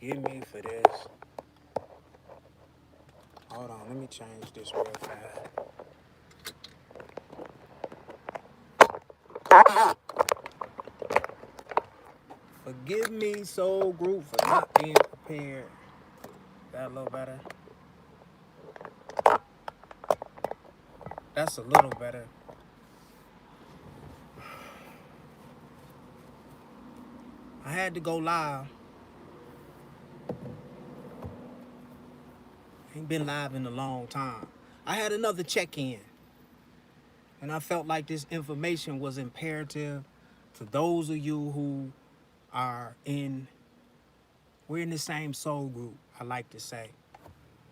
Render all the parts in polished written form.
forgive me for this. Hold on, let me change this real fast. Forgive me, soul group, for not being prepared. That a little better? That's a little better. I had to go live. Ain't been live in a long time. I had another check-in, and I felt like this information was imperative to those of you who are we're in the same soul group, I like to say,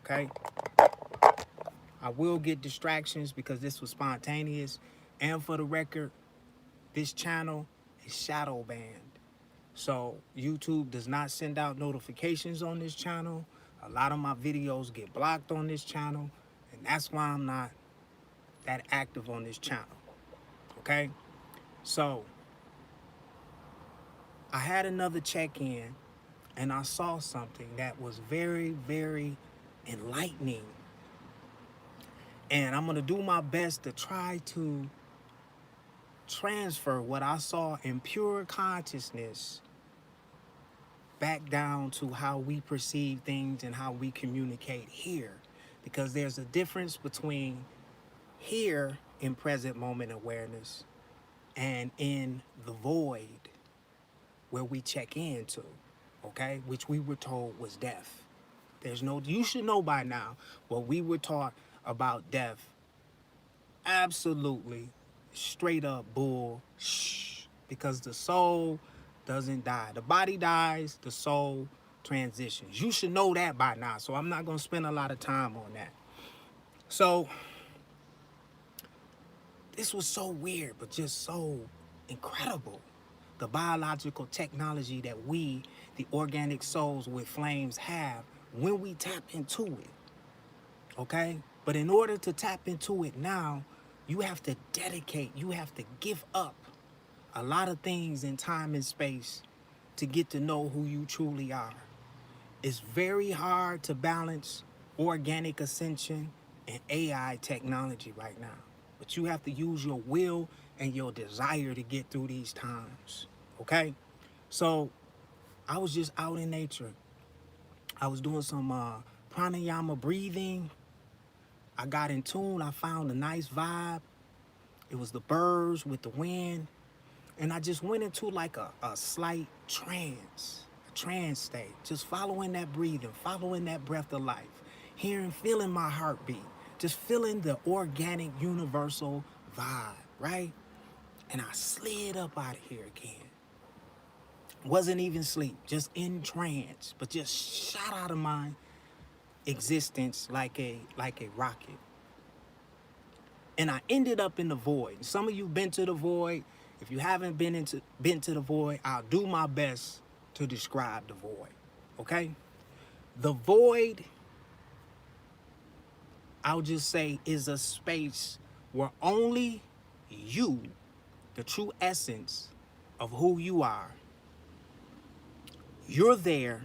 okay? I will get distractions because this was spontaneous, and for the record, this channel is shadow banned. So YouTube does not send out notifications on this channel. A lot of my videos get blocked on this channel, and that's why I'm not that active on this channel, okay? So I had another check-in, and I saw something that was very, very enlightening. And I'm gonna do my best to try to transfer what I saw in pure consciousness back down to how we perceive things and how we communicate here. Because there's a difference between here in present moment awareness and in the void where we check into, okay? Which we were told was death. You should know by now what we were taught about death. Absolutely straight up bull shh, because the soul doesn't die. The body dies, the soul transitions. You should know that by now, so I'm not going to spend a lot of time on that. So this was so weird, but just so incredible. The biological technology that we, the organic souls with flames, have when we tap into it, okay? But in order to tap into it now, you have to dedicate, you have to give up a lot of things in time and space to get to know who you truly are. It's very hard to balance organic ascension and AI technology right now. But you have to use your will and your desire to get through these times, okay? So I was just out in nature. I was doing some pranayama breathing. I got in tune. I found a nice vibe. It was the birds with the wind. And I just went into like a slight trance state, just following that breathing, following that breath of life, feeling my heartbeat, just feeling the organic universal vibe, right? And I slid up out of here again. Wasn't even sleep, just in trance, but just shot out of my existence like a rocket. And I ended up in the void. Some of you been to the void. If you haven't been to the void, I'll do my best to describe the void, okay? The void, I'll just say, is a space where only you, the true essence of who you are, you're there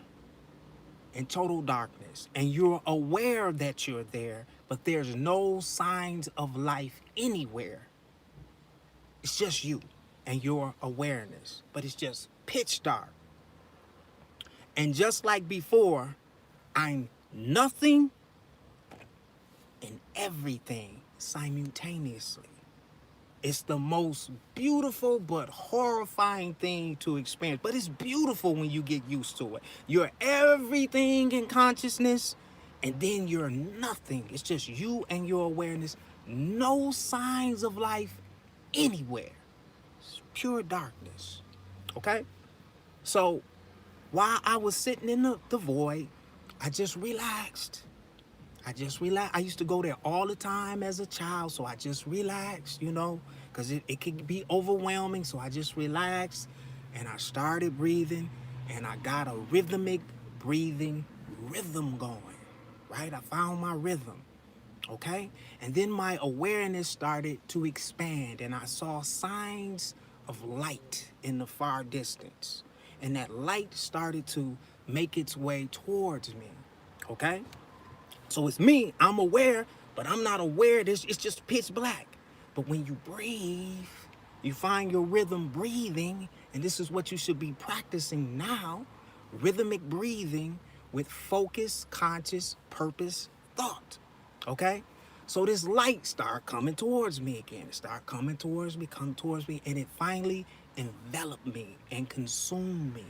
in total darkness, and you're aware that you're there, but there's no signs of life anywhere. It's just you and your awareness, but it's just pitch dark. And just like before, I'm nothing and everything simultaneously. It's the most beautiful but horrifying thing to experience. But it's beautiful when you get used to it. You're everything in consciousness, and then you're nothing. It's just you and your awareness. No signs of life anywhere. It's pure darkness. Okay? So while I was sitting in the void, I just relaxed. I used to go there all the time as a child, so I just relaxed, because it could be overwhelming. So I just relaxed, and I started breathing, and I got a rhythmic breathing rhythm going, right? I found my rhythm, okay? And then my awareness started to expand, and I saw signs of light in the far distance. And that light started to make its way towards me, okay? So it's me, I'm aware, but I'm not aware it's just pitch black. But when you breathe, you find your rhythm breathing, and this is what you should be practicing now, rhythmic breathing with focus, conscious, purpose, thought, okay? So this light start coming towards me again. It start coming towards me, come towards me, and it finally enveloped me and consumed me.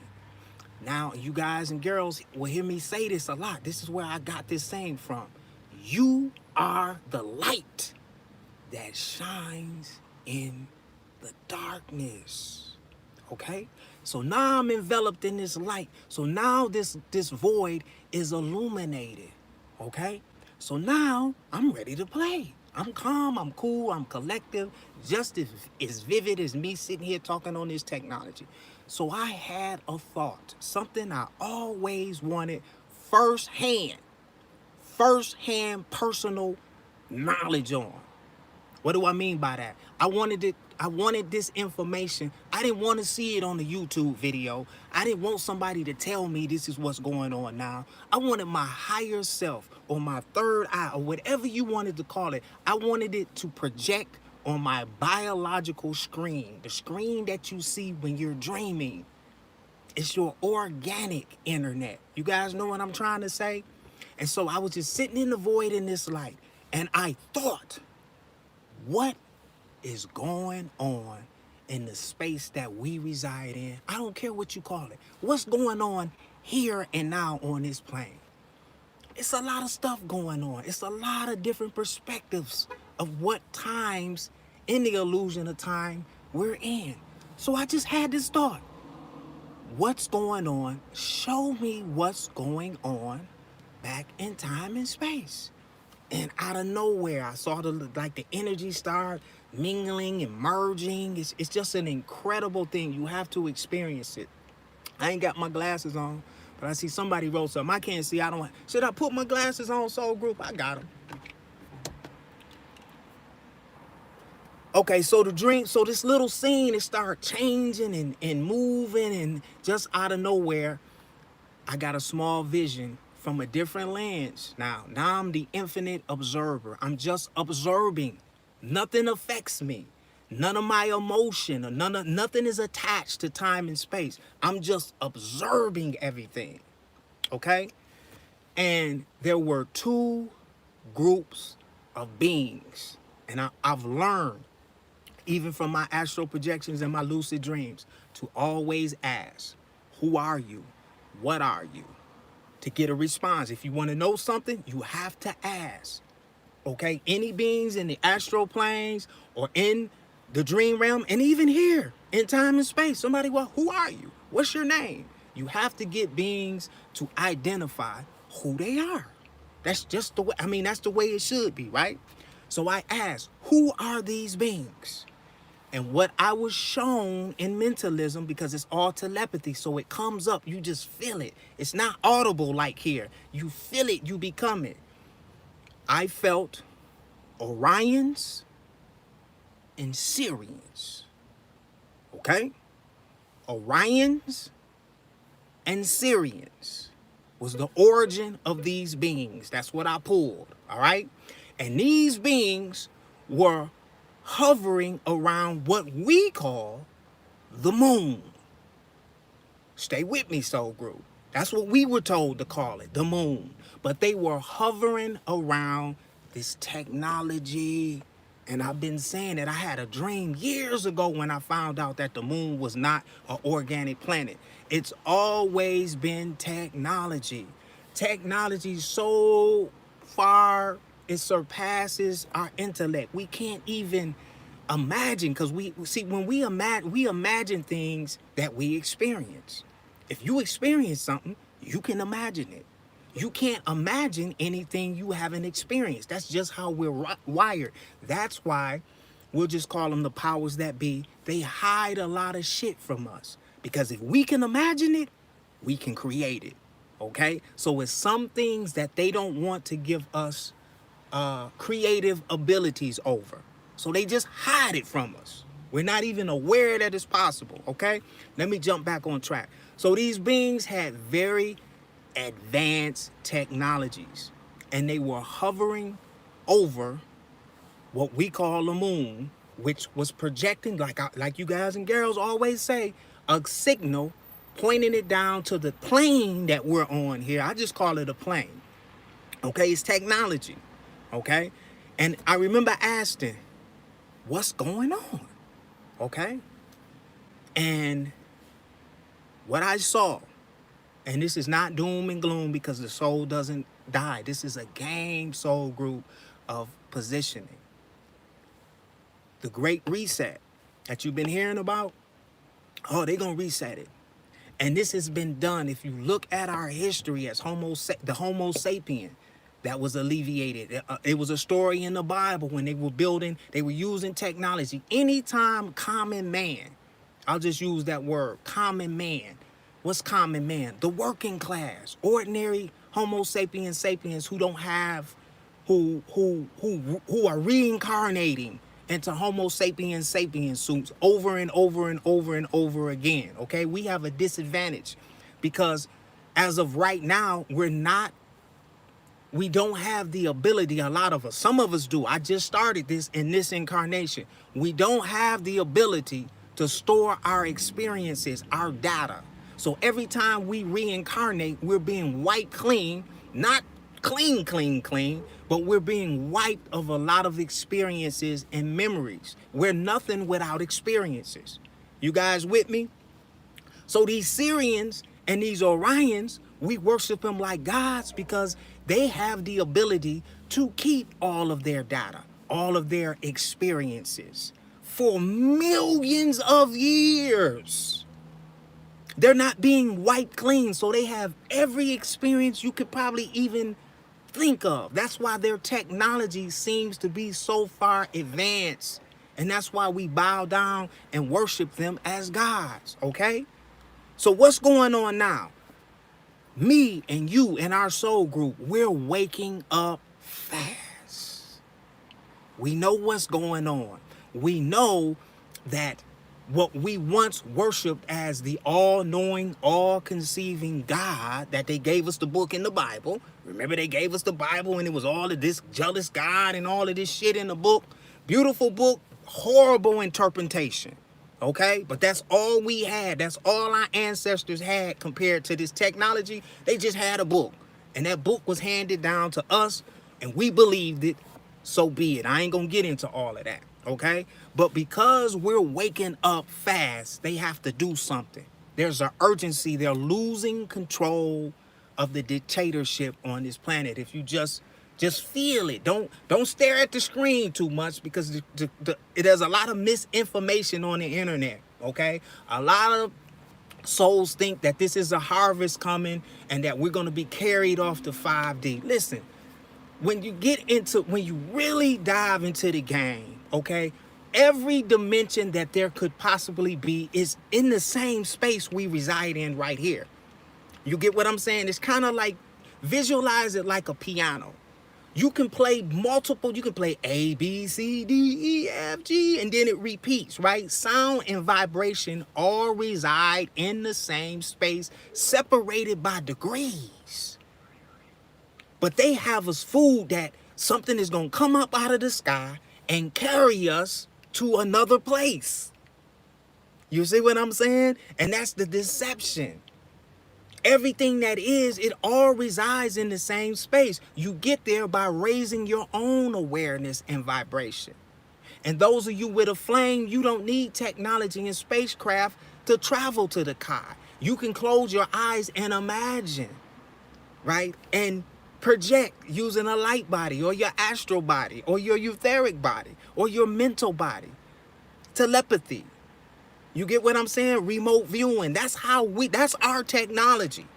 Now, you guys and girls will hear me say this a lot. This is where I got this saying from. You are the light that shines in the darkness. Okay? So now I'm enveloped in this light. So now this void is illuminated. Okay? So now I'm ready to play. I'm calm, I'm cool, I'm collective, just as vivid as me sitting here talking on this technology. So I had a thought, something I always wanted firsthand personal knowledge on. What do I mean by that? I wanted this information. I didn't want to see it on the YouTube video. I didn't want somebody to tell me this is what's going on now. I wanted my higher self or my third eye or whatever you wanted to call it. I wanted it to project on my biological screen, the screen that you see when you're dreaming. It's your organic internet. You guys know what I'm trying to say? And so I was just sitting in the void in this light, and I thought, what is going on in the space that we reside in? I don't care what you call it. What's going on here and now on this plane? It's a lot of stuff going on. It's a lot of different perspectives of what times in the illusion of time we're in. So I just had this thought. What's going on? Show me what's going on back in time and space. And out of nowhere, I saw the energy start mingling and merging. It's just an incredible thing. You have to experience it. I ain't got my glasses on, but I see somebody wrote something. I can't see. Should I put my glasses on, Soul Group? I got them. Okay, so this little scene, it started changing and moving, and just out of nowhere, I got a small vision from a different lens. Now I'm the infinite observer. I'm just observing. Nothing affects me. None of my emotion or nothing is attached to time and space. I'm just observing everything. Okay? And there were two groups of beings. And I've learned, even from my astral projections and my lucid dreams, to always ask, who are you? What are you? To get a response. If you want to know something, you have to ask. Okay? Any beings in the astral planes or in the dream realm, and even here in time and space, somebody, well, who are you? What's your name? You have to get beings to identify who they are. That's just the way, that's the way it should be, right? So I asked, who are these beings? And what I was shown in mentalism, because it's all telepathy, so it comes up, you just feel it. It's not audible like here. You feel it, you become it. I felt Orions and Sirians. Okay? Orions and Sirians was the origin of these beings. That's what I pulled, all right? And these beings were hovering around what we call the moon. Stay with me, Soul Group. That's what we were told to call it, the moon. But they were hovering around this technology. And I've been saying that I had a dream years ago when I found out that the moon was not an organic planet. It's always been technology. Technology so far, it surpasses our intellect. We can't even imagine, because when we imagine things that we experience. If you experience something, you can imagine it. You can't imagine anything you haven't experienced. That's just how we're wired. That's why we'll just call them the powers that be. They hide a lot of shit from us, because if we can imagine it, we can create it. Okay? So it's some things that they don't want to give us creative abilities over. So they just hide it from us. We're not even aware that it's possible. Okay? Let me jump back on track. So these beings had very advanced technologies. And they were hovering over what we call the moon, which was projecting, like you guys and girls always say, a signal pointing it down to the plane that we're on here. I just call it a plane. Okay, it's technology. Okay, and I remember asking, what's going on? Okay, and what I saw, and this is not doom and gloom because the soul doesn't die. This is a game soul group of positioning. The Great Reset that you've been hearing about, oh, they're going to reset it. And this has been done. If you look at our history as the Homo sapien that was alleviated. It was a story in the Bible when they were using technology. Anytime common man, I'll just use that word, common man. What's common man? The working class, ordinary Homo sapiens who don't have, who are reincarnating into Homo sapiens suits over and over and over and over again. Okay, we have a disadvantage because as of right now, we don't have the ability, a lot of us, some of us do. I just started this in this incarnation. We don't have the ability to store our experiences, our data. So every time we reincarnate, we're being wiped clean, not clean, but we're being wiped of a lot of experiences and memories. We're nothing without experiences. You guys with me? So these Syrians and these Orions, we worship them like gods because they have the ability to keep all of their data, all of their experiences for millions of years. They're not being wiped clean, so they have every experience you could probably even think of. That's why their technology seems to be so far advanced. And that's why we bow down and worship them as gods, okay? So what's going on now? Me and you and our soul group, we're waking up fast. We know what's going on. We know that what we once worshipped as the all-knowing, all-conceiving God, that they gave us the book in the Bible. Remember, they gave us the Bible and it was all of this jealous God and all of this shit in the book. Beautiful book, horrible interpretation. Okay, but that's all we had. That's all our ancestors had compared to this technology. They just had a book, and that book was handed down to us, and we believed it. So be it. I ain't gonna get into all of that, okay? But because we're waking up fast, they have to do something. There's an urgency. They're losing control of the dictatorship on this planet. If you just feel it. Don't stare at the screen too much because there's a lot of misinformation on the internet, okay? A lot of souls think that this is a harvest coming and that we're going to be carried off to 5D. Listen, when you really dive into the game, okay, every dimension that there could possibly be is in the same space we reside in right here. You get what I'm saying? It's kind of like, visualize it like a piano. You can play you can play A, B, C, D, E, F, G, and then it repeats, right? Sound and vibration all reside in the same space, separated by degrees. But they have us fooled that something is going to come up out of the sky and carry us to another place. You see what I'm saying? And that's the deception. Everything that is, it all resides in the same space. You get there by raising your own awareness and vibration. And those of you with a flame, you don't need technology and spacecraft to travel to the Kai. You can close your eyes and imagine, right? And project using a light body or your astral body or your etheric body or your mental body. Telepathy. You get what I'm saying? Remote viewing. That's our technology.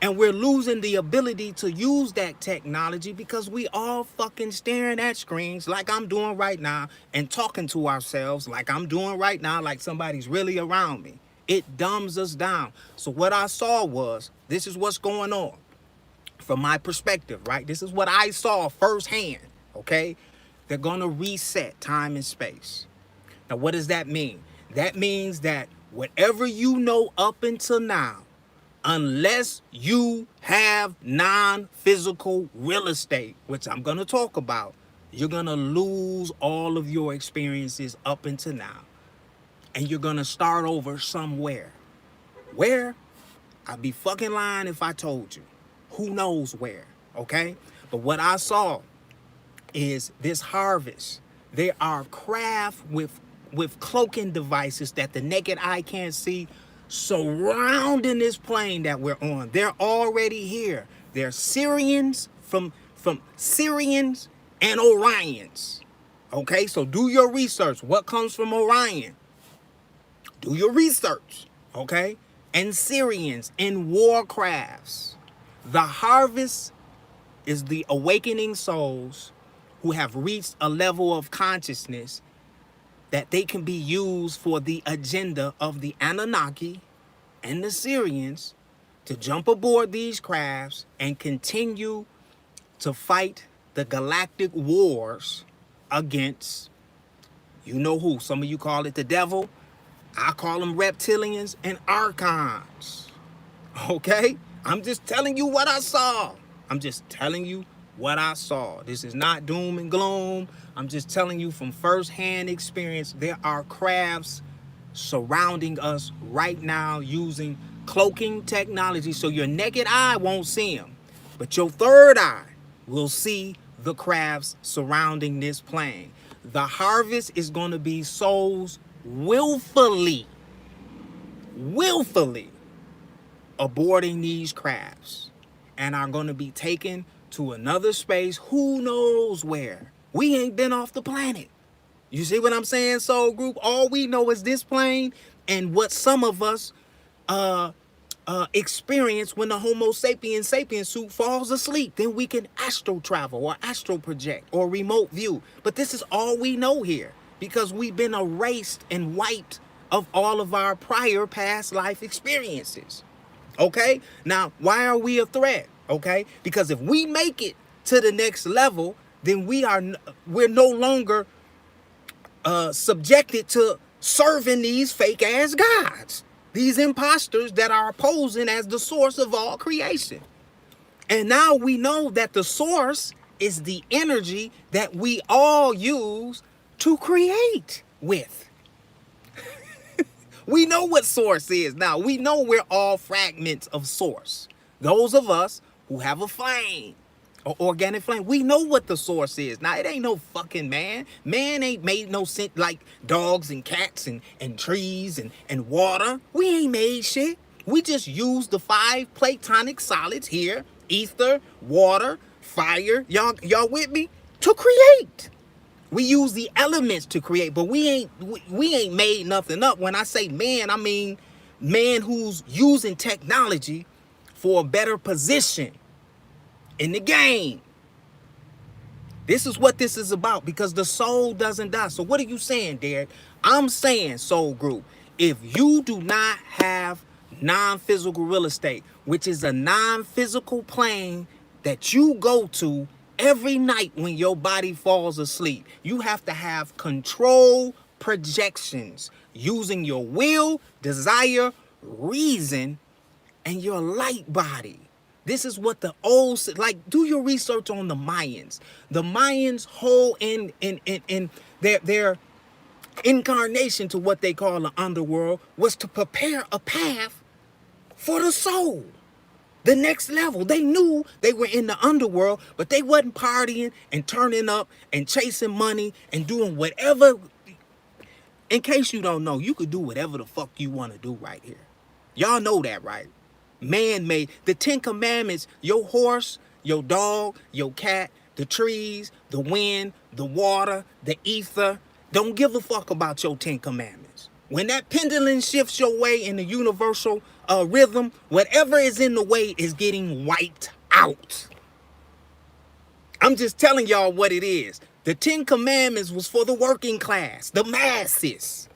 And we're losing the ability to use that technology because we all fucking staring at screens like I'm doing right now and talking to ourselves like I'm doing right now, like somebody's really around me. It dumbs us down. So what I saw was, this is what's going on from my perspective, right? This is what I saw firsthand, okay? They're going to reset time and space. Now, what does that mean? That means that whatever you know up until now unless you have non-physical real estate, which I'm going to talk about, you're going to lose all of your experiences up until now. And you're going to start over somewhere. Where? I'd be fucking lying if I told you. Who knows where, okay? But what I saw is this harvest. There are craft with cloaking devices that the naked eye can't see surrounding this plane that we're on. They're already here. They're Syrians from Syrians and Orions. Okay, so do your research. What comes from Orion? Do your research, okay? And Syrians and warcrafts. The harvest is the awakening souls who have reached a level of consciousness that they can be used for the agenda of the Anunnaki and the Syrians to jump aboard these crafts and continue to fight the galactic wars against, you know who. Some of you call it the devil. I call them reptilians and archons. Okay? I'm just telling you what I saw. I'm just telling you what I saw. This is not doom and gloom. I'm just telling you from firsthand experience, there are crafts surrounding us right now using cloaking technology, so your naked eye won't see them, but your third eye will see the crafts surrounding this plane. The harvest is going to be souls willfully aborting these crafts and are going to be taken to another space, who knows where. We ain't been off the planet. You see what I'm saying, soul group? All we know is this plane and what some of us experience when the Homo sapiens suit falls asleep. Then we can astral travel or astral project or remote view. But this is all we know here because we've been erased and wiped of all of our prior past life experiences. Okay? Now, why are we a threat? Okay? Because if we make it to the next level, then we're no longer subjected to serving these fake ass gods, these imposters that are posing as the source of all creation. And now we know that the source is the energy that we all use to create with. We know what source is now. We know we're all fragments of source. Those of us who have a flame, or organic flame, we know what the source is. Now, it ain't no fucking man. Man ain't made no sense like dogs and cats and trees and water. We ain't made shit. We just use the 5 platonic solids here, ether, water, fire, y'all with me, to create. We use the elements to create, but we ain't made nothing up. When I say man, I mean man who's using technology for a better position in the game. This is what this is about, because the soul doesn't die. So what are you saying, Derek? I'm saying, soul group, if you do not have non-physical real estate, which is a non-physical plane that you go to every night when your body falls asleep, you have to have control projections using your will, desire, reason, and your light body. This is what the old, like, do your research on the Mayans. The Mayans' whole in their incarnation to what they call the underworld was to prepare a path for the soul. The next level. They knew they were in the underworld, but they wasn't partying and turning up and chasing money and doing whatever. In case you don't know, you could do whatever the fuck you want to do right here. Y'all know that, right? Man-made. The 10 Commandments, your horse, your dog, your cat, the trees, the wind, the water, the ether, don't give a fuck about your 10 Commandments. When that pendulum shifts your way in the universal rhythm, whatever is in the way is getting wiped out. I'm just telling y'all what it is. The 10 Commandments was for the working class, the masses.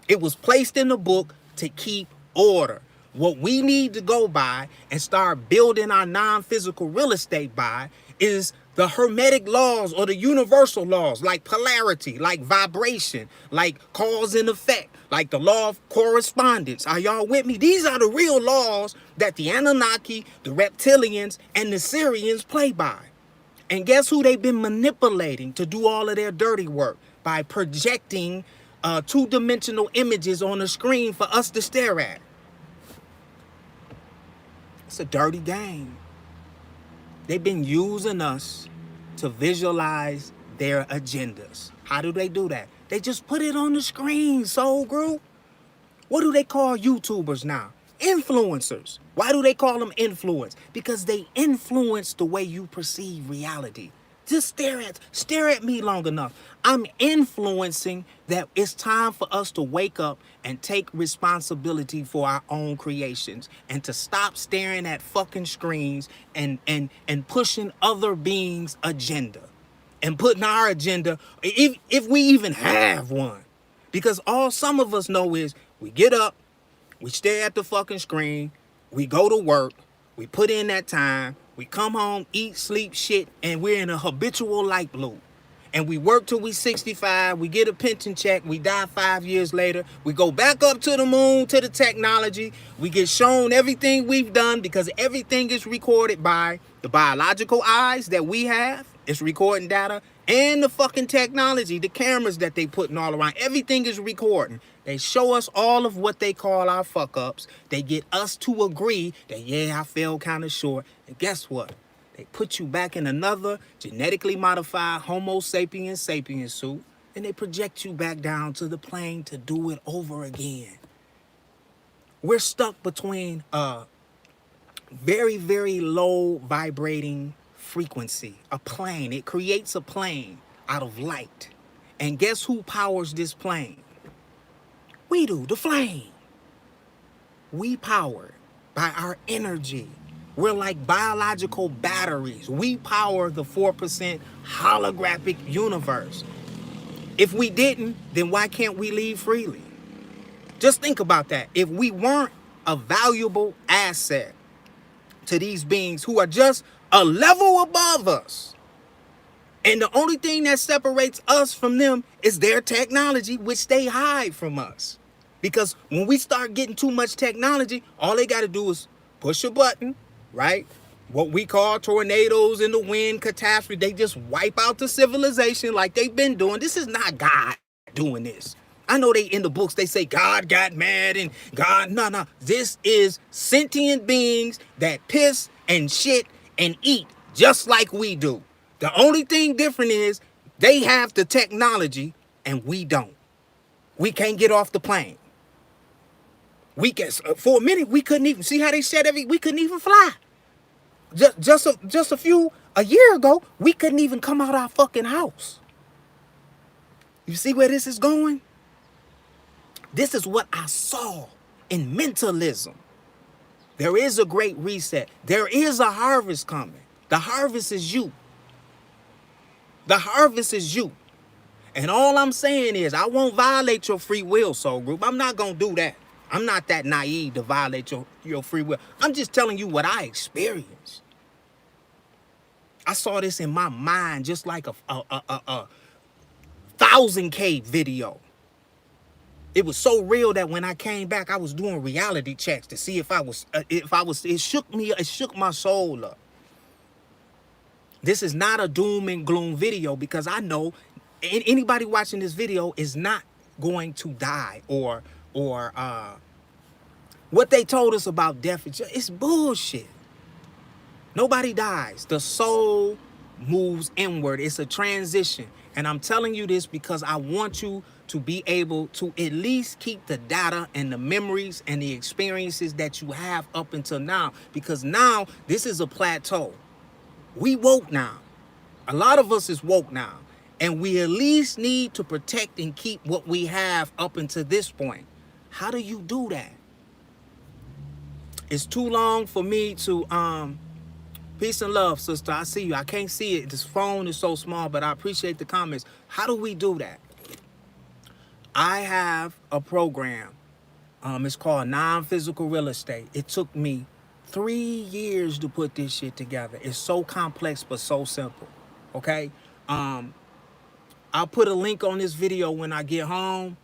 It was placed in the book to keep order. What we need to go by and start building our non-physical real estate by is the hermetic laws or the universal laws, like polarity, like vibration, like cause and effect, like the law of correspondence. Are y'all with me? These are the real laws that the Anunnaki, the reptilians, and the Syrians play by. And guess who they've been manipulating to do all of their dirty work? By projecting two-dimensional images on the screen for us to stare at. It's a dirty game. They've been using us to visualize their agendas. How do they do that? They just put it on the screen, soul group. What do they call YouTubers now? Influencers. Why do they call them influence? Because they influence the way you perceive reality. Just stare at me long enough. I'm influencing that it's time for us to wake up and take responsibility for our own creations and to stop staring at fucking screens and pushing other beings' agenda and putting our agenda, if we even have one. Because all some of us know is we get up, we stare at the fucking screen, we go to work, we put in that time, we come home, eat, sleep, shit, and we're in a habitual light loop. And we work till we 65, we get a pension check, we die 5 years later, we go back up to the moon, to the technology, we get shown everything we've done because everything is recorded by the biological eyes that we have, it's recording data, and the fucking technology, the cameras that they putting all around, everything is recording. They show us all of what they call our fuck-ups. They get us to agree that, yeah, I fell kind of short. And guess what? They put you back in another genetically modified Homo sapiens sapiens suit, and they project you back down to the plane to do it over again. We're stuck between a very, very low vibrating frequency, a plane. It creates a plane out of light. And guess who powers this plane? We do, the flame. We power by our energy. We're like biological batteries. We power the 4% holographic universe. If we didn't, then why can't we leave freely? Just think about that. If we weren't a valuable asset to these beings who are just a level above us, and the only thing that separates us from them is their technology, which they hide from us. Because when we start getting too much technology, all they got to do is push a button, right? What we call tornadoes in the wind, catastrophe. They just wipe out the civilization like they've been doing. This is not God doing this. I know they in the books, they say God got mad and God, no. This is sentient beings that piss and shit and eat just like we do. The only thing different is they have the technology and we don't. We can't get off the plane. We can, for a minute, we couldn't even see how they said we couldn't even fly. Just a year ago, we couldn't even come out our fucking house. You see where this is going? This is what I saw in mentalism. There is a great reset. There is a harvest coming. The harvest is you. The harvest is you. And all I'm saying is I won't violate your free will, soul group. I'm not going to do that. I'm not that naive to violate your free will. I'm just telling you what I experienced. I saw this in my mind just like a 1000K video. It was so real that when I came back, I was doing reality checks to see if I was, it shook my soul up. This is not a doom and gloom video because I know anybody watching this video is not going to die or what they told us about death, it's bullshit. Nobody dies. The soul moves inward. It's a transition. And I'm telling you this because I want you to be able to at least keep the data and the memories and the experiences that you have up until now. Because now this is a plateau. We woke now. A lot of us is woke now. And we at least need to protect and keep what we have up until this point. How do you do that? It's too long for me to, peace and love, sister. I see you. I can't see it. This phone is so small, but I appreciate the comments. How do we do that? I have a program It's called Non-Physical Real Estate. It took me 3 years to put this shit together. It's so complex but so simple. Okay? I'll put a link on this video when I get home.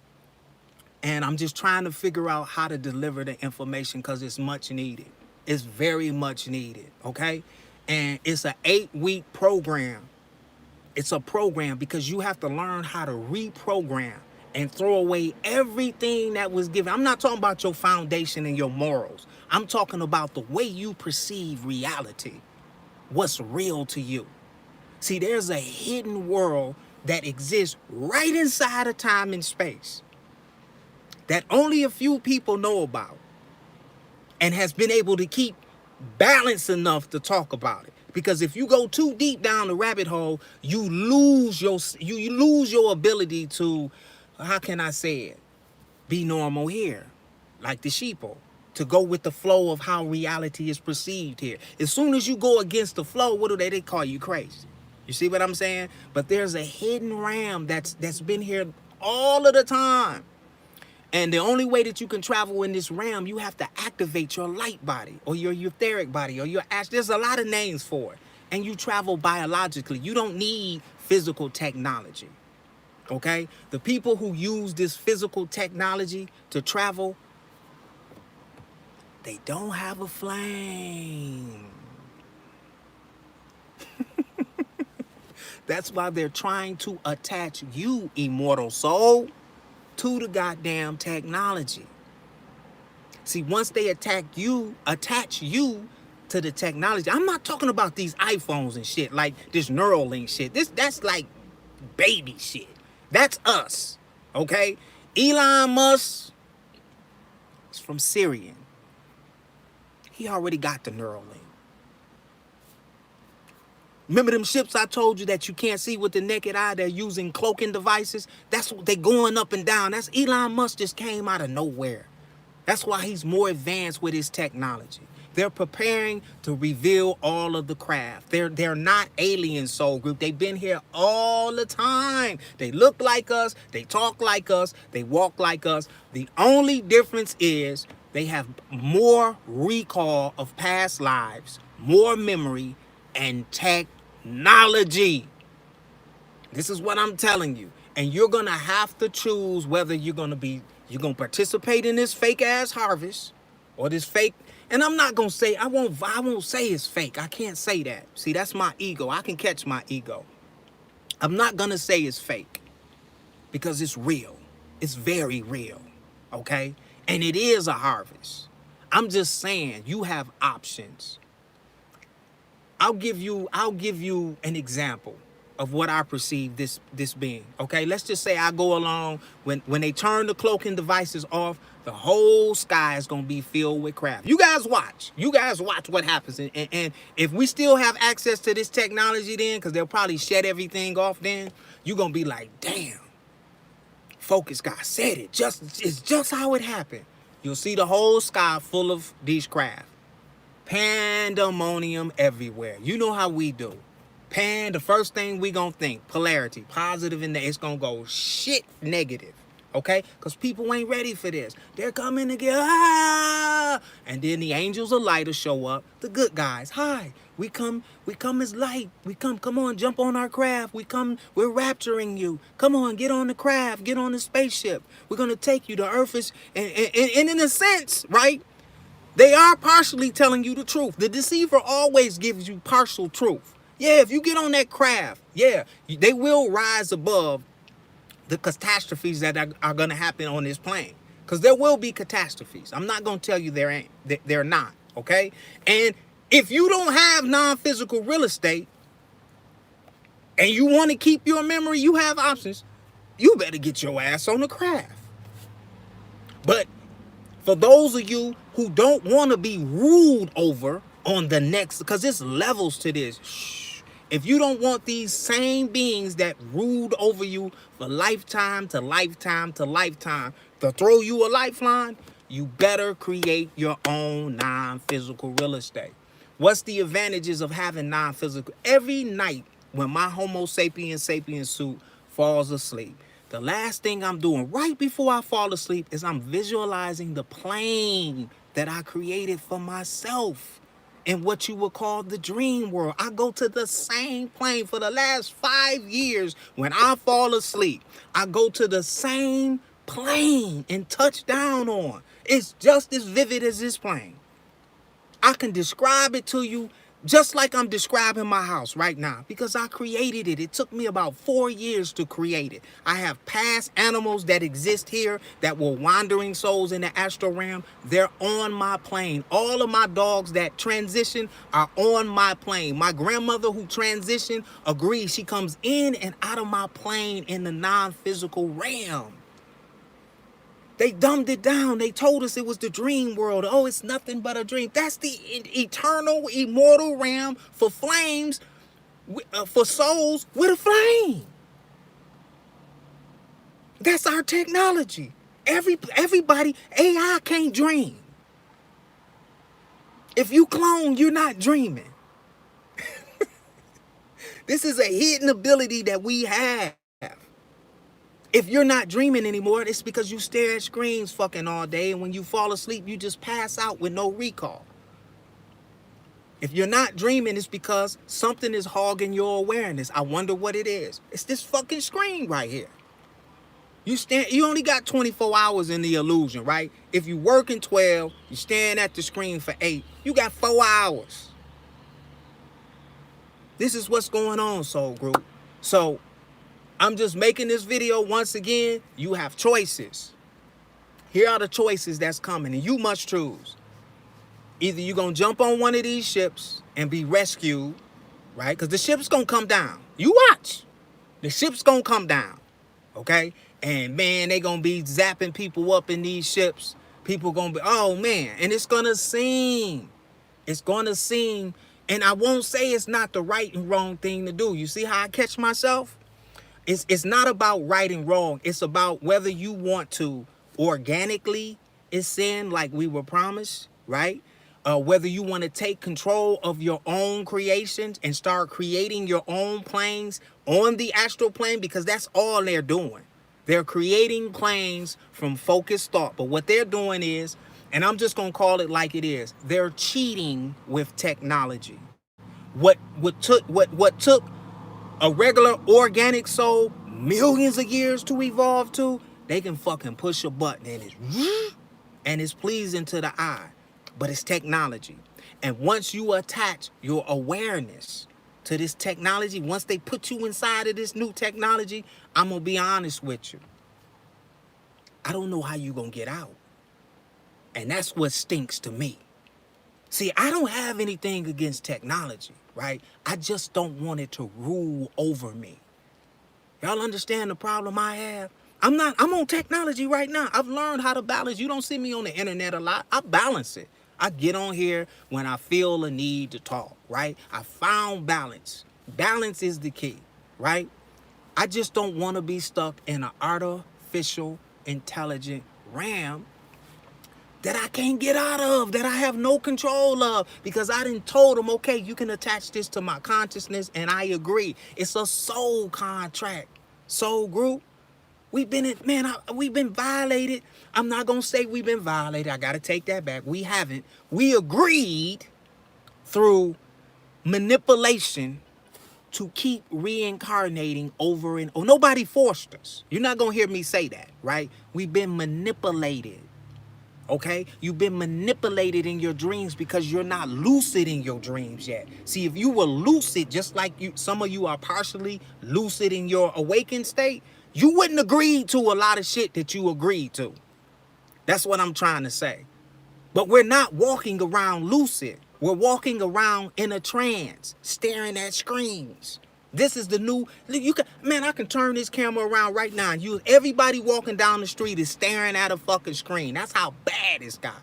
And I'm just trying to figure out how to deliver the information because it's much needed. It's very much needed, okay? And it's an 8-week program. It's a program because you have to learn how to reprogram and throw away everything that was given. I'm not talking about your foundation and your morals. I'm talking about the way you perceive reality. What's real to you. See, there's a hidden world that exists right inside of time and space that only a few people know about and has been able to keep balance enough to talk about it. Because if you go too deep down the rabbit hole, you lose your ability to, how can I say it, be normal here, like the sheeple, to go with the flow of how reality is perceived here. As soon as you go against the flow, what do they call you crazy? You see what I'm saying? But there's a hidden realm that's been here all of the time. And the only way that you can travel in this realm, you have to activate your light body or your etheric body or your ash. There's a lot of names for it. And you travel biologically. You don't need physical technology. Okay? The people who use this physical technology to travel, they don't have a flame. That's why they're trying to attach you, immortal soul, to the goddamn technology. See, once they attach you to the technology, I'm not talking about these iPhones and shit, like this Neuralink shit. That's like baby shit. That's us, okay? Elon Musk is from Syrian. He already got the Neuralink. Remember them ships I told you that you can't see with the naked eye? They're using cloaking devices. That's what they going up and down. That's Elon Musk just came out of nowhere. That's why he's more advanced with his technology. They're preparing to reveal all of the craft. They're not alien soul group. They've been here all the time. They look like us. They talk like us. They walk like us. The only difference is they have more recall of past lives, more memory, and technology. This is what I'm telling you. And you're going to have to choose whether you're going to participate in this fake ass harvest or this fake. And I'm not going to say, I won't say it's fake. I can't say that. See, that's my ego. I can catch my ego. I'm not going to say it's fake because it's real. It's very real. Okay? And it is a harvest. I'm just saying you have options. I'll give you an example of what I perceive this being. Okay, let's just say I go along when they turn the cloaking devices off, the whole sky is gonna be filled with craft. You guys watch. You guys watch what happens. And if we still have access to this technology then, because they'll probably shed everything off then, you're gonna be like, damn, Focus God said it. It's just how it happened. You'll see the whole sky full of these craft. Pandemonium everywhere. You know how we do. The first thing we gonna think, polarity, positive in there, it's gonna go shit negative, okay? Because people ain't ready for this. They're coming to get, and then the angels of light will show up, the good guys. Hi, we come as light. Come on, jump on our craft. We're rapturing you. Come on, get on the craft, get on the spaceship. We're gonna take you to Earth and in a sense, right? They are partially telling you the truth. The deceiver always gives you partial truth. Yeah, if you get on that craft, yeah, they will rise above the catastrophes that are going to happen on this plane. Because there will be catastrophes. I'm not going to tell you they're not, okay? And if you don't have non-physical real estate and you want to keep your memory, you have options. You better get your ass on the craft. But for those of you who don't want to be ruled over on the next, because there's levels to this. If you don't want these same beings that ruled over you for lifetime to lifetime to lifetime to throw you a lifeline, you better create your own non-physical real estate. What's the advantages of having non-physical? Every night when my Homo sapiens sapiens suit falls asleep, The last thing I'm doing right before I fall asleep is I'm visualizing the plane that I created for myself in what you would call the dream world. I go to the same plane for the last 5 years. When I fall asleep, I go to the same plane and touch down on. It's just as vivid as this plane. I can describe it to you just like I'm describing my house right now because I created it. It took me about 4 years to create it. I have past animals that exist here that were wandering souls in the astral realm. They're on my plane. All of my dogs that transition are on my plane. My grandmother who transitioned agrees. She comes in and out of my plane in the non-physical realm. They dumbed it down. They told us it was the dream world. Oh, it's nothing but a dream. That's the eternal, immortal realm for flames, for souls with a flame. That's our technology. Everybody, AI can't dream. If you clone, you're not dreaming. This is a hidden ability that we have. If you're not dreaming anymore, it's because you stare at screens fucking all day, and when you fall asleep, you just pass out with no recall. If you're not dreaming, it's because something is hogging your awareness. I wonder what it is. It's this fucking screen right here. You only got 24 hours in the illusion, right? If you working 12, you're staring at the screen for 8, you got 4 hours. This is what's going on, soul group. So I'm just making this video once again. You have choices. Here are the choices that's coming, and you must choose. Either you're going to jump on one of these ships and be rescued, right? Because the ship's going to come down. You watch. The ship's going to come down, okay? And, man, they going to be zapping people up in these ships. People going to be, oh, man. And it's going to seem, and I won't say it's not the right and wrong thing to do. You see how I catch myself? It's not about right and wrong. It's about whether you want to organically ascend like we were promised, right? Whether you want to take control of your own creations and start creating your own planes on the astral plane, because that's all they're doing. They're creating planes from focused thought. But what they're doing is, and I'm just going to call it like it is, they're cheating with technology. What took a regular organic soul millions of years to evolve to, they can fucking push a button and it's pleasing to the eye, but it's technology. And once you attach your awareness to this technology, once they put you inside of this new technology, I'm gonna be honest with you, I don't know how you gonna get out. And that's what stinks to me. See, I don't have anything against technology, right? I just don't want it to rule over me. Y'all understand the problem I have? I'm on technology right now. I've learned how to balance. You don't see me on the internet a lot. I balance it. I get on here when I feel a need to talk, right? I found balance. Balance is the key, right? I just don't want to be stuck in an artificial intelligent realm that I can't get out of, that I have no control of, because I done told them, okay, you can attach this to my consciousness, and I agree. It's a soul contract. Soul group, we've been violated. I'm not going to say we've been violated. I got to take that back. We haven't. We agreed through manipulation to keep reincarnating over and over. Nobody forced us. You're not going to hear me say that, right? We've been manipulated. Okay, you've been manipulated in your dreams because you're not lucid in your dreams yet. See, if you were lucid, just like some of you are partially lucid in your awakened state, you wouldn't agree to a lot of shit that you agreed to. That's what I'm trying to say. But we're not walking around lucid. We're walking around in a trance, staring at screens. This is the new, I can turn this camera around right now. Everybody walking down the street is staring at a fucking screen. That's how bad it's got.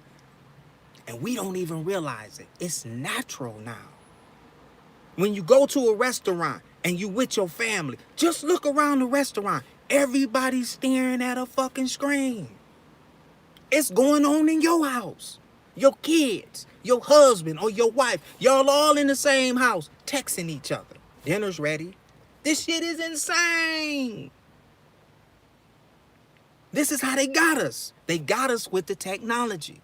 And we don't even realize it. It's natural now. When you go to a restaurant and you with your family, just look around the restaurant. Everybody's staring at a fucking screen. It's going on in your house. Your kids, your husband or your wife, y'all all in the same house, texting each other. Dinner's ready. This shit is insane. This is how they got us. They got us with the technology.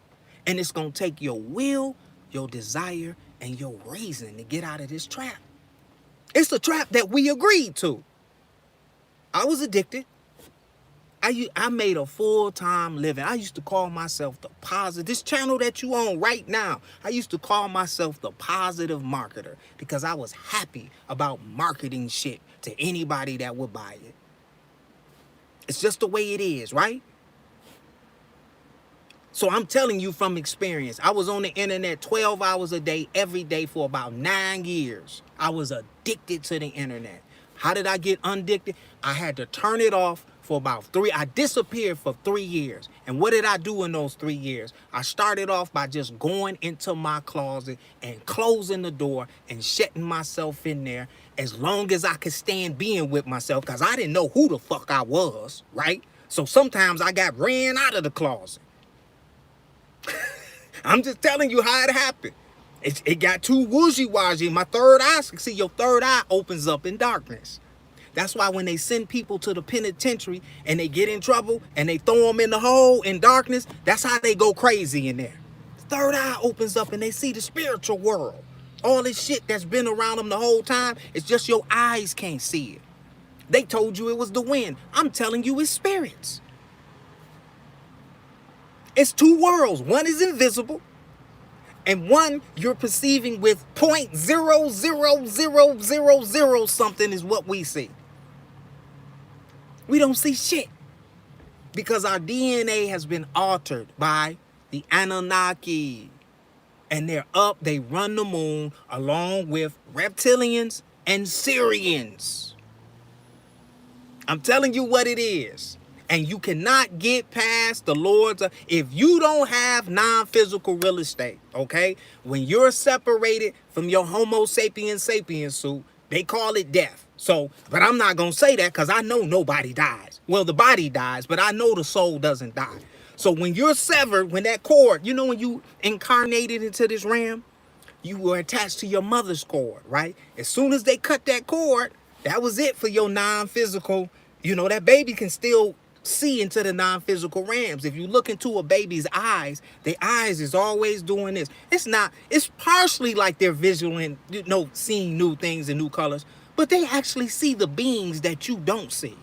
And it's going to take your will, your desire, and your reason to get out of this trap. It's a trap that we agreed to. I was addicted. I made a full-time living. I used to call myself the positive. This channel that you on right now, I used to call myself the positive marketer because I was happy about marketing shit to anybody that would buy it. It's just the way it is, right? So I'm telling you from experience, I was on the internet 12 hours a day, every day for about 9 years. I was addicted to the internet. How did I get undicted? I had to turn it off for about 3. I disappeared for 3 years. And what did I do in those 3 years? I started off by just going into my closet and closing the door and shutting myself in there as long as I could stand being with myself, because I didn't know who the fuck I was, right? So sometimes I got ran out of the closet. I'm just telling you how it happened. It got too woozy-washy. My third eye, see, your third eye opens up in darkness. That's why when they send people to the penitentiary and they get in trouble and they throw them in the hole in darkness, that's how they go crazy in there. Third eye opens up and they see the spiritual world. All this shit that's been around them the whole time, it's just your eyes can't see it. They told you it was the wind. I'm telling you it's spirits. It's two worlds. One is invisible, and one you're perceiving with 0.00000 something is what we see. We don't see shit because our DNA has been altered by the Anunnaki. And they're up, they run the moon along with reptilians and Syrians. I'm telling you what it is. And you cannot get past the Lord's. If you don't have non-physical real estate, okay? When you're separated from your Homo sapiens sapiens suit, they call it death. So, but I'm not going to say that because I know nobody dies. Well, the body dies, but I know the soul doesn't die. So when you're severed, when that cord, you know, when you incarnated into this realm, you were attached to your mother's cord, right? As soon as they cut that cord, that was it for your non-physical. You know, that baby can still see into the non-physical realms. If you look into a baby's eyes, their eyes is always doing this. It's partially like they're visual and, you know, seeing new things and new colors, but they actually see the beings that you don't see.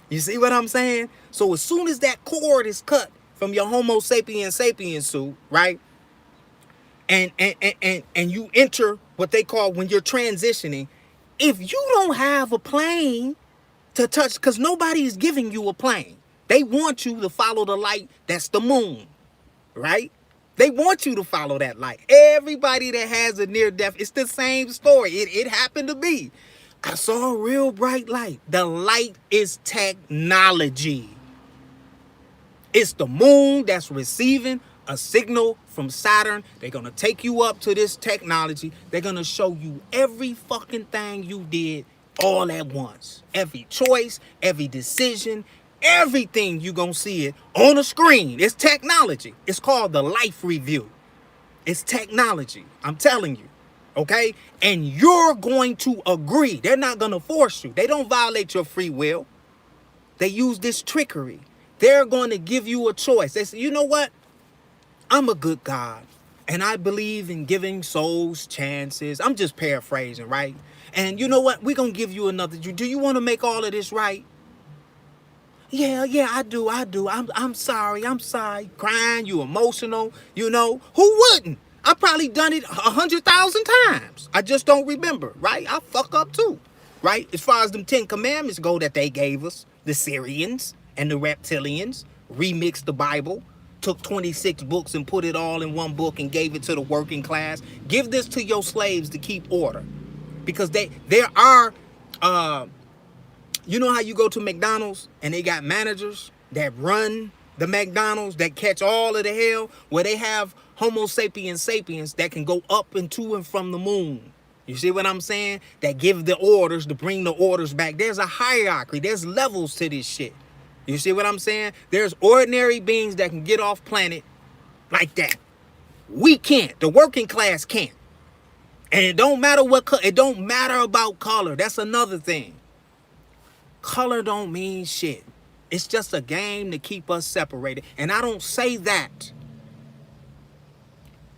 You see what I'm saying? So as soon as that cord is cut from your Homo sapiens sapiens suit, right? And you enter what they call, when you're transitioning, if you don't have a plane to touch, because nobody is giving you a plane. They want you to follow the light. That's the moon, right? They want you to follow that light. Everybody that has a near death, it's the same story. It happened to me. I saw a real bright light. The light is technology. It's the moon that's receiving a signal from Saturn. They're going to take you up to this technology. They're going to show you every fucking thing you did all at once. Every choice, every decision, everything you're going to see it on a screen. It's technology. It's called the life review. It's technology. I'm telling you. Okay? And you're going to agree. They're not going to force you. They don't violate your free will. They use this trickery. They're going to give you a choice. They say, you know what? I'm a good God. And I believe in giving souls chances. I'm just paraphrasing, right? And you know what? We're going to give you another. Do you want to make all of this right? Yeah, I do. I'm sorry. Crying, you emotional, you know. Who wouldn't? I probably done it 100,000 times. I just don't remember, right? I fuck up too, right? As far as them 10 commandments go that they gave us, the Syrians and the reptilians remixed the Bible, took 26 books and put it all in one book and gave it to the working class. Give this to your slaves to keep order. Because there are, you know how you go to McDonald's and they got managers that run the McDonald's that catch all of the hell, where they have Homo sapiens sapiens that can go up and to and from the moon. You see what I'm saying? That give the orders to bring the orders back. There's a hierarchy. There's levels to this shit. You see what I'm saying? There's ordinary beings that can get off planet like that. We can't. The working class can't. And it don't matter what color. It don't matter about color. That's another thing. Color don't mean shit. It's just a game to keep us separated. And I don't say that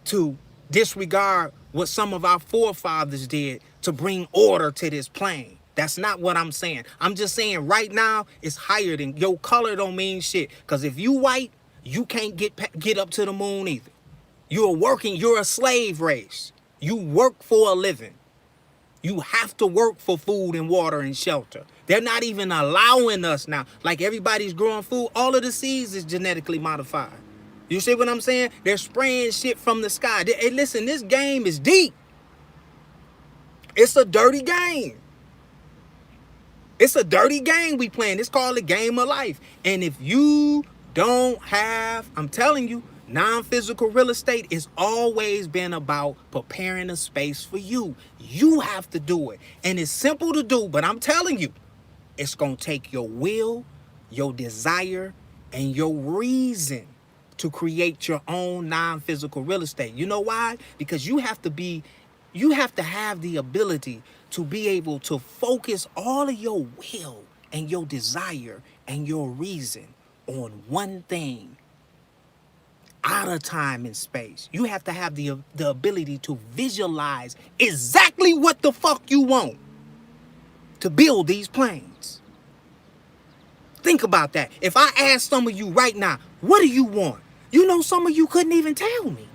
to disregard what some of our forefathers did to bring order to this plane. That's not what I'm saying. I'm just saying right now it's higher than your color don't mean shit. Because if you white, you can't get up to the moon either. You're a slave race. You work for a living. You have to work for food and water and shelter. They're not even allowing us now. Like everybody's growing food. All of the seeds is genetically modified. You see what I'm saying? They're spraying shit from the sky. Hey, listen, this game is deep. It's a dirty game. It's a dirty game we playing. It's called the game of life. And if you don't have, I'm telling you, non-physical real estate has always been about preparing a space for you. You have to do it. And it's simple to do, but I'm telling you, it's going to take your will, your desire, and your reason to create your own non-physical real estate. You know why? Because you have to have the ability to be able to focus all of your will and your desire and your reason on one thing out of time and space. You have to have the ability to visualize exactly what the fuck you want to build these planes. Think about that. If I ask some of you right now, what do you want? You know, some of you couldn't even tell me.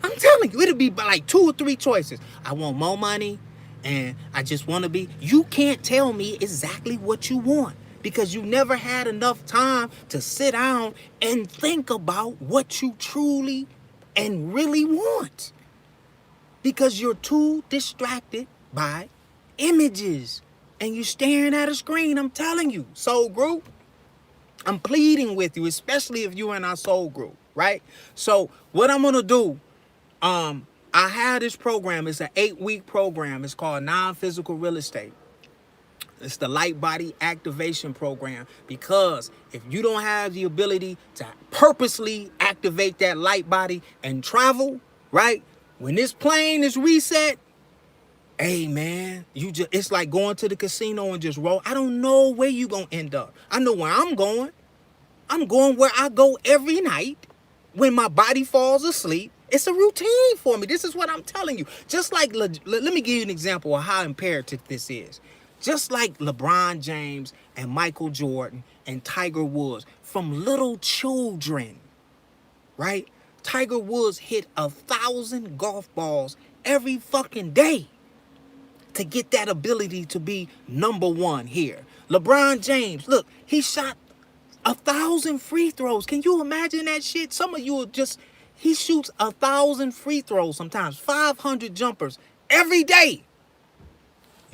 I'm telling you, it'll be like 2 or 3 choices. I want more money and I just want to be. You can't tell me exactly what you want because you never had enough time to sit down and think about what you truly and really want. Because you're too distracted by images and you're staring at a screen. I'm telling you, soul group, I'm pleading with you, especially if you're in our soul group, right? So what I'm going to do, I have this program. It's an 8-week program. It's called Non-Physical Real Estate. It's the Lightbody activation program, because if you don't have the ability to purposely activate that light body and travel, right? When this plane is reset, hey man, it's like going to the casino and just roll. I don't know where you're going to end up. I know where I'm going. I'm going where I go every night when my body falls asleep. It's a routine for me. This is what I'm telling you. Just like, let me give you an example of how imperative this is. Just like LeBron James and Michael Jordan and Tiger Woods, from little children, right? Tiger Woods hit 1,000 golf balls every fucking day to get that ability to be #1 here. LeBron James, look, he shot 1,000 free throws. Can you imagine that shit? Some of you are just, he shoots 1,000 free throws sometimes, 500 jumpers every day.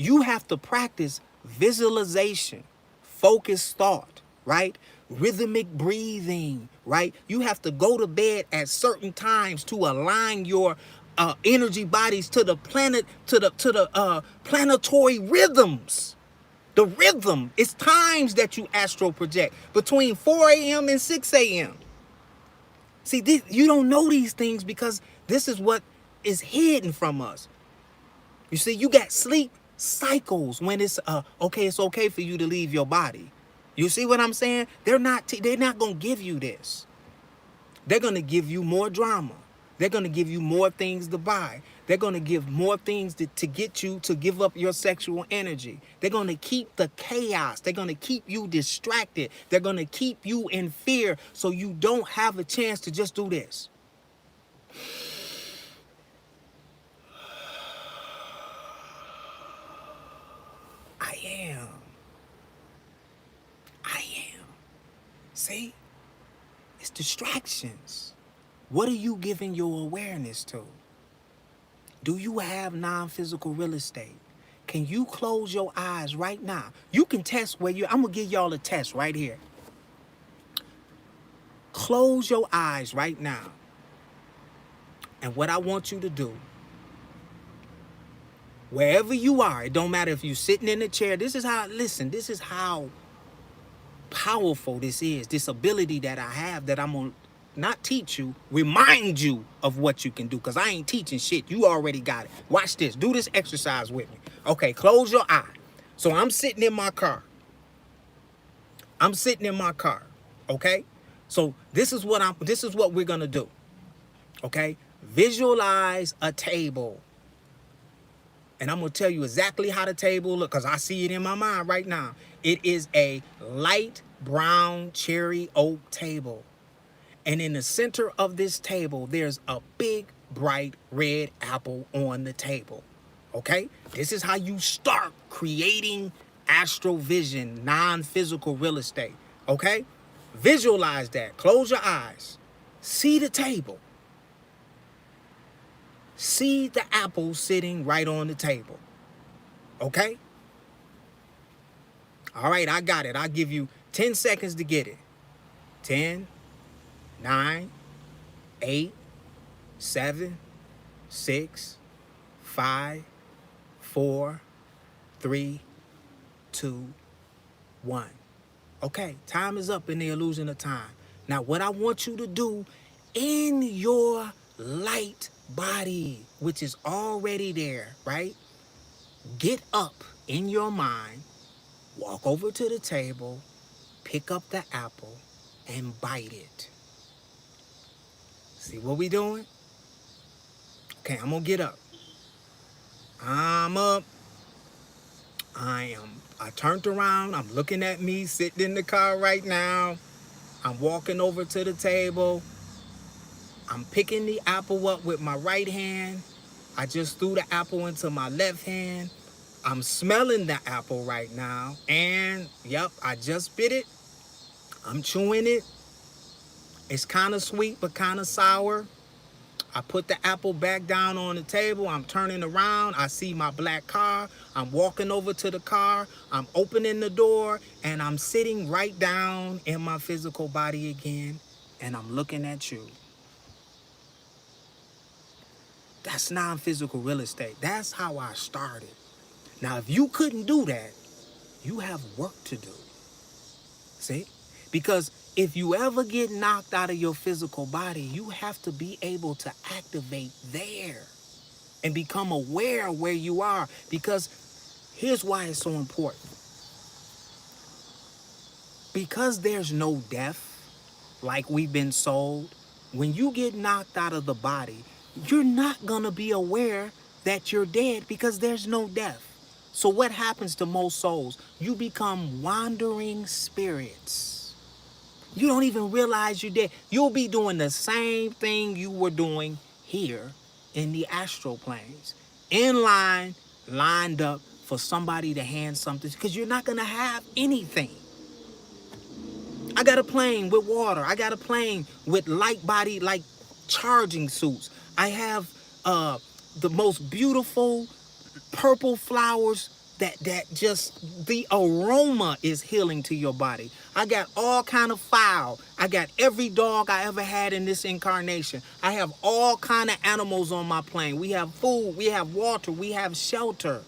You have to practice visualization, focused thought, right? Rhythmic breathing, right? You have to go to bed at certain times to align your energy bodies to the planet, to the planetary rhythms. The rhythm is times that you astral project between 4 a.m. and 6 a.m. See, you don't know these things because this is what is hidden from us. You see, you got sleep cycles when it's it's okay for you to leave your body. You see what I'm saying? They're not gonna give you this. They're gonna give you more drama. They're gonna give you more things to buy. They're gonna give more things to get you to give up your sexual energy. They're gonna keep the chaos. They're gonna keep you distracted. They're gonna keep you in fear so you don't have a chance to just do this. I am. See? It's distractions. What are you giving your awareness to? Do you have non-physical real estate? Can you close your eyes right now? You can test where I'm going to give y'all a test right here. Close your eyes right now. And what I want you to do, wherever you are, it don't matter if you're sitting in a chair. This is how powerful this is. This ability that I have that I'm going to not teach you, remind you of what you can do. Because I ain't teaching shit. You already got it. Watch this. Do this exercise with me. Okay, close your eye. So I'm sitting in my car. I'm sitting in my car, okay? So this is what we're gonna do, okay? Visualize a table. And I'm gonna tell you exactly how the table look, because I see it in my mind right now. It is a light brown cherry oak table. And in the center of this table, there's a big, bright red apple on the table. Okay? This is how you start creating astrovision, non-physical real estate. Okay? Visualize that. Close your eyes. See the table. See the apple sitting right on the table. Okay? All right, I got it. I'll give you 10 seconds to get it. 10, 9, 8, 7, 6, 5, 4, 3, 2, 1. Okay, time is up in the illusion of time. Now, what I want you to do in your light body, which is already there, right? Get up in your mind, walk over to the table, pick up the apple, and bite it. See what we doing? Okay, I'm gonna get up. I'm up. I turned around. I'm looking at me sitting in the car right now. I'm walking over to the table. I'm picking the apple up with my right hand. I just threw the apple into my left hand. I'm smelling the apple right now. And yep, I just bit it. I'm chewing it. It's kind of sweet, but kind of sour. I put the apple back down on the table. I'm turning around. I see my black car. I'm walking over to the car. I'm opening the door, and I'm sitting right down in my physical body again, and I'm looking at you. That's non-physical real estate. That's how I started. Now, if you couldn't do that, you have work to do. See? Because if you ever get knocked out of your physical body, you have to be able to activate there and become aware of where you are. Because here's why it's so important. Because there's no death, like we've been sold, when you get knocked out of the body, you're not going to be aware that you're dead because there's no death. So what happens to most souls? You become wandering spirits. You don't even realize you're dead. You'll be doing the same thing you were doing here in the astral planes. In line, lined up for somebody to hand something, because you're not going to have anything. I got a plane with water. I got a plane with Lightbody, like charging suits. I have the most beautiful purple flowers that just, the aroma is healing to your body. I got all kind of fowl. I got every dog I ever had in this incarnation. I have all kind of animals on my plane. We have food, we have water, we have shelter.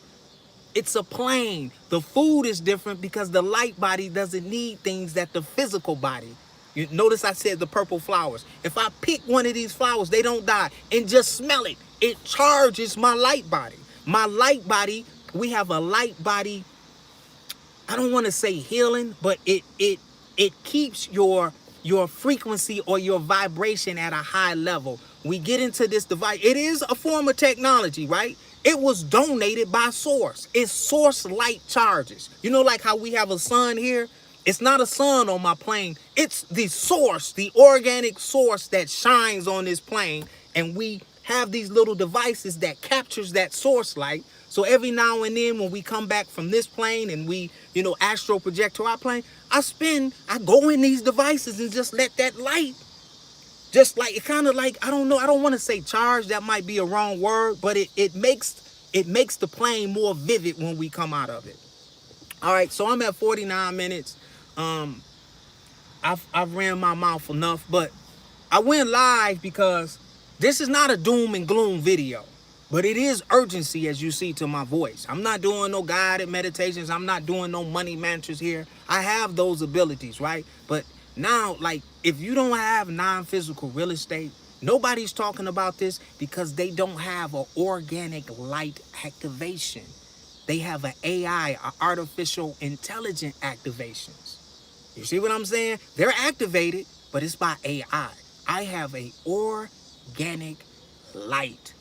It's a plane. The food is different because the light body doesn't need things that the physical body. You notice I said the purple flowers. If I pick one of these flowers, they don't die. And just smell it. It charges my light body. My light body, we have a light body, I don't want to say healing, but it keeps your frequency or your vibration at a high level. We get into this device. It is a form of technology, right? It was donated by Source. It's Source light charges. You know, like how we have a sun here? It's not a sun on my plane. It's the source, the organic source that shines on this plane. And we have these little devices that captures that source light. So every now and then when we come back from this plane and we, astral project to our plane, I go in these devices and just let that light, just like, it kind of like, I don't know, I don't want to say charge, that might be a wrong word, but it makes the plane more vivid when we come out of it. All right, so I'm at 49 minutes. I've ran my mouth enough, but I went live because this is not a doom and gloom video, but it is urgency, as you see to my voice. I'm not doing no guided meditations. I'm not doing no money mantras here. I have those abilities, right? But now, like, if you don't have non-physical real estate, nobody's talking about this because they don't have an organic light activation. They have an AI, artificial intelligent activations. You see what I'm saying? They're activated, but it's by AI. I have a organic light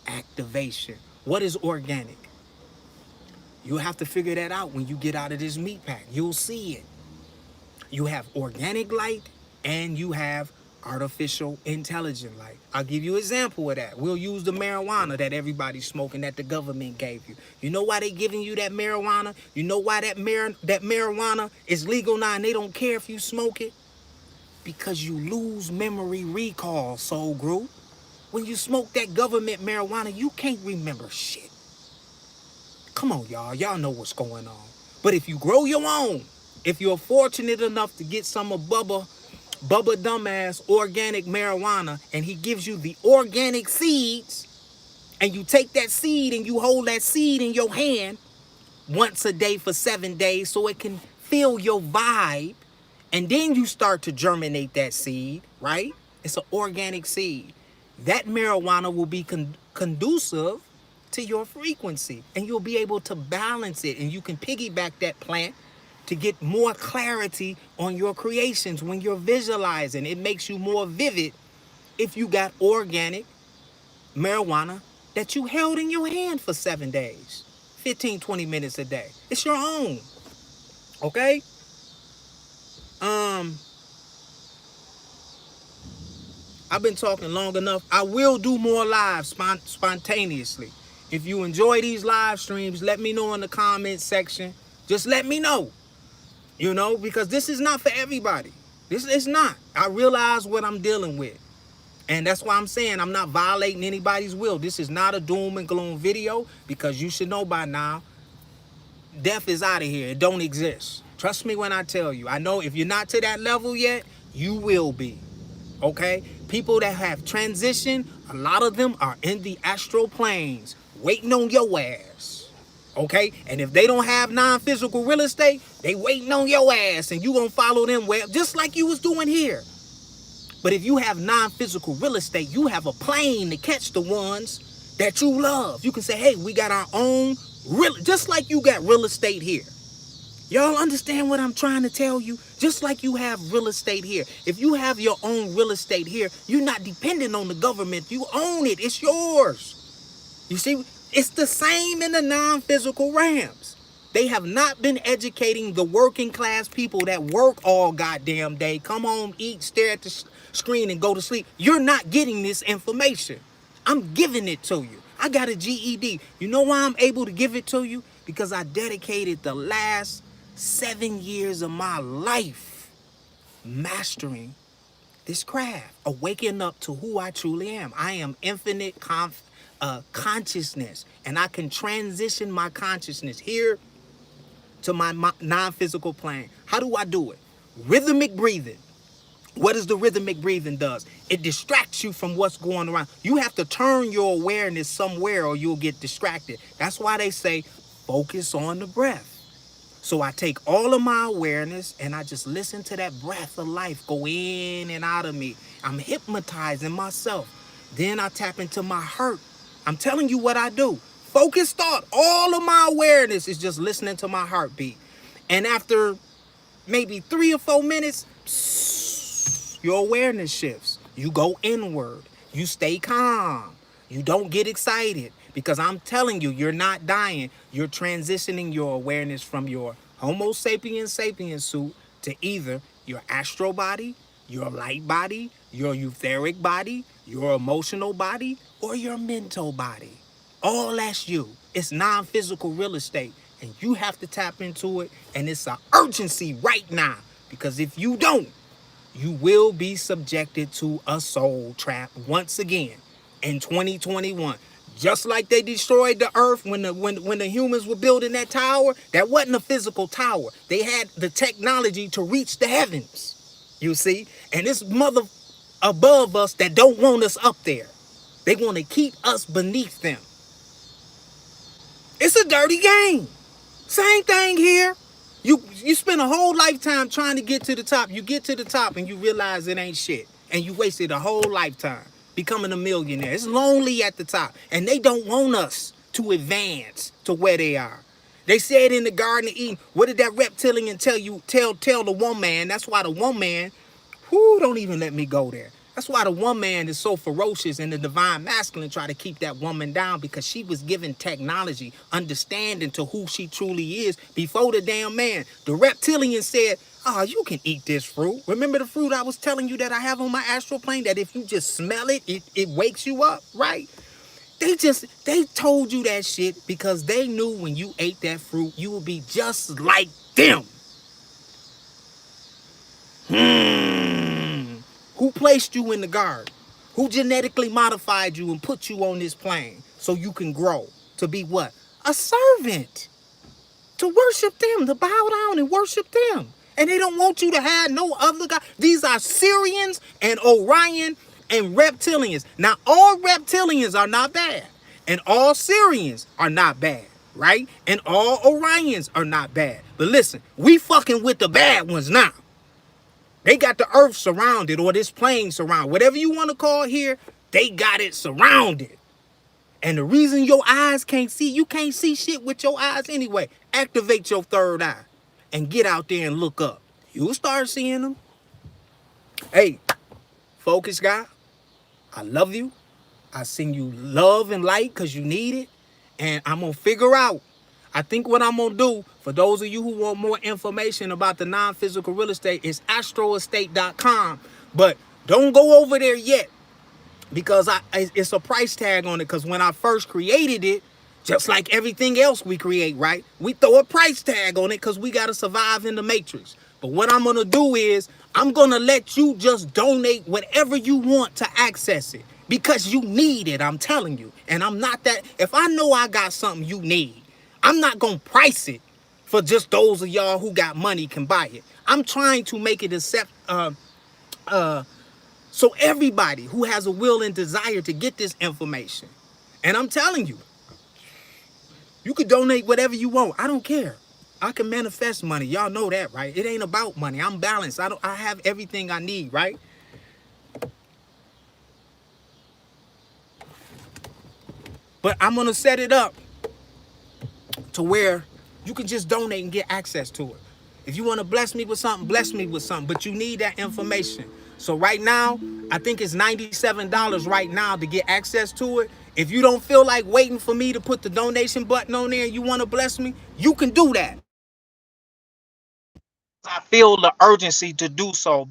activation. What is organic? You'll have to figure that out when you get out of this meat pack. You'll see it. You have organic light and you have artificial intelligent light. I'll give you an example of that. We'll use the marijuana that everybody's smoking that the government gave you. You know why they giving you that marijuana? You know why that marijuana is legal now and they don't care if you smoke it? Because you lose memory recall, soul group. When you smoke that government marijuana, you can't remember shit. Come on, y'all. Y'all know what's going on. But if you grow your own, if you're fortunate enough to get some of Bubba dumbass organic marijuana, and he gives you the organic seeds, and you take that seed and you hold that seed in your hand once a day for 7 days so it can feel your vibe, and then you start to germinate that seed, right? It's an organic seed. That marijuana will be conducive to your frequency, and you'll be able to balance it, and you can piggyback that plant to get more clarity on your creations when you're visualizing. It makes you more vivid if you got organic marijuana that you held in your hand for 7 days, 15, 20 minutes a day. It's your own, okay? I've been talking long enough. I will do more lives spontaneously. If you enjoy these live streams, let me know in the comments section. Just let me know, you know, because this is not for everybody. This is not. I realize what I'm dealing with. And that's why I'm saying I'm not violating anybody's will. This is not a doom and gloom video, because you should know by now, death is out of here. It don't exist. Trust me when I tell you. I know if you're not to that level yet, you will be. Okay? People that have transitioned, a lot of them are in the astral planes, waiting on your ass. Okay? And if they don't have non-physical real estate, they waiting on your ass, and you gonna follow them well, just like you was doing here. But if you have non-physical real estate, you have a plane to catch the ones that you love. You can say, hey, we got our own real, just like you got real estate here. Y'all understand what I'm trying to tell you? Just like you have real estate here. If you have your own real estate here, you're not dependent on the government. You own it. It's yours. You see, it's the same in the non-physical realms. They have not been educating the working class people that work all goddamn day. Come home, eat, stare at the screen, and go to sleep. You're not getting this information. I'm giving it to you. I got a GED. You know why I'm able to give it to you? Because I dedicated the last 7 years of my life mastering this craft, awakening up to who I truly am. I am infinite consciousness, and I can transition my consciousness here to my non-physical plane. How do I do it? Rhythmic breathing. What does the rhythmic breathing does? It distracts you from what's going around. You have to turn your awareness somewhere or you'll get distracted. That's why they say, focus on the breath. So I take all of my awareness and I just listen to that breath of life go in and out of me. I'm hypnotizing myself. Then I tap into my heart. I'm telling you what I do. Focused thought. All of my awareness is just listening to my heartbeat. And after maybe 3 or 4 minutes, your awareness shifts. You go inward. You stay calm. You don't get excited. Because I'm telling you, you're not dying. You're transitioning your awareness from your Homo sapiens sapiens suit to either your astral body, your light body, your etheric body, your emotional body, or your mental body. All that's you. It's non-physical real estate. And you have to tap into it. And it's an urgency right now. Because if you don't, you will be subjected to a soul trap once again in 2021. Just like they destroyed the earth when the humans were building that tower. That wasn't a physical tower. They had the technology to reach the heavens. You see? And this mother above us that don't want us up there. They want to keep us beneath them. It's a dirty game. Same thing here. You spend a whole lifetime trying to get to the top. You get to the top and you realize it ain't shit. And you wasted a whole lifetime becoming a millionaire. It's lonely at the top. And they don't want us to advance to where they are. They said in the Garden of Eden, what did that reptilian tell you? Tell the one man. That's why the one man, whoo, don't even let me go there. That's why the one man is so ferocious, and the divine masculine try to keep that woman down, because she was given technology, understanding to who she truly is before the damn man. The reptilian said, oh, you can eat this fruit. Remember the fruit I was telling you that I have on my astral plane, that if you just smell it, it wakes you up, right? They told you that shit because they knew when you ate that fruit, you would be just like them. Who placed you in the garden? Who genetically modified you and put you on this plane so you can grow to be what? A servant. To worship them, to bow down and worship them. And they don't want you to have no other God. These are Syrians and Orion and reptilians. Now, all reptilians are not bad, and all Syrians are not bad, right? And all Orions are not bad. But listen, we fucking with the bad ones now. They got the earth surrounded, or this plane surrounded. Whatever you want to call here, they got it surrounded. And the reason your eyes can't see, you can't see shit with your eyes anyway. Activate your third eye and get out there and look up. You'll start seeing them. Hey, focus guy, I love you. I send you love and light because you need it. And I'm going to figure out. I think what I'm going to do, for those of you who want more information about the non-physical real estate, is astroestate.com. But don't go over there yet, because it's a price tag on it. Because when I first created it, just like everything else we create, right? We throw a price tag on it because we got to survive in the matrix. But what I'm going to do is I'm going to let you just donate whatever you want to access it, because you need it, I'm telling you. And I'm not that, if I know I got something you need, I'm not going to price it for just those of y'all who got money can buy it. I'm trying to make it so everybody who has a will and desire to get this information. And I'm telling you, you can donate whatever you want. I don't care. I can manifest money. Y'all know that, right? It ain't about money. I'm balanced. I have everything I need, right? But I'm going to set it up to where you can just donate and get access to it. If you want to bless me with something, bless me with something. But you need that information. So right now, I think it's $97 right now to get access to it. If you don't feel like waiting for me to put the donation button on there and you want to bless me, you can do that. I feel the urgency to do so.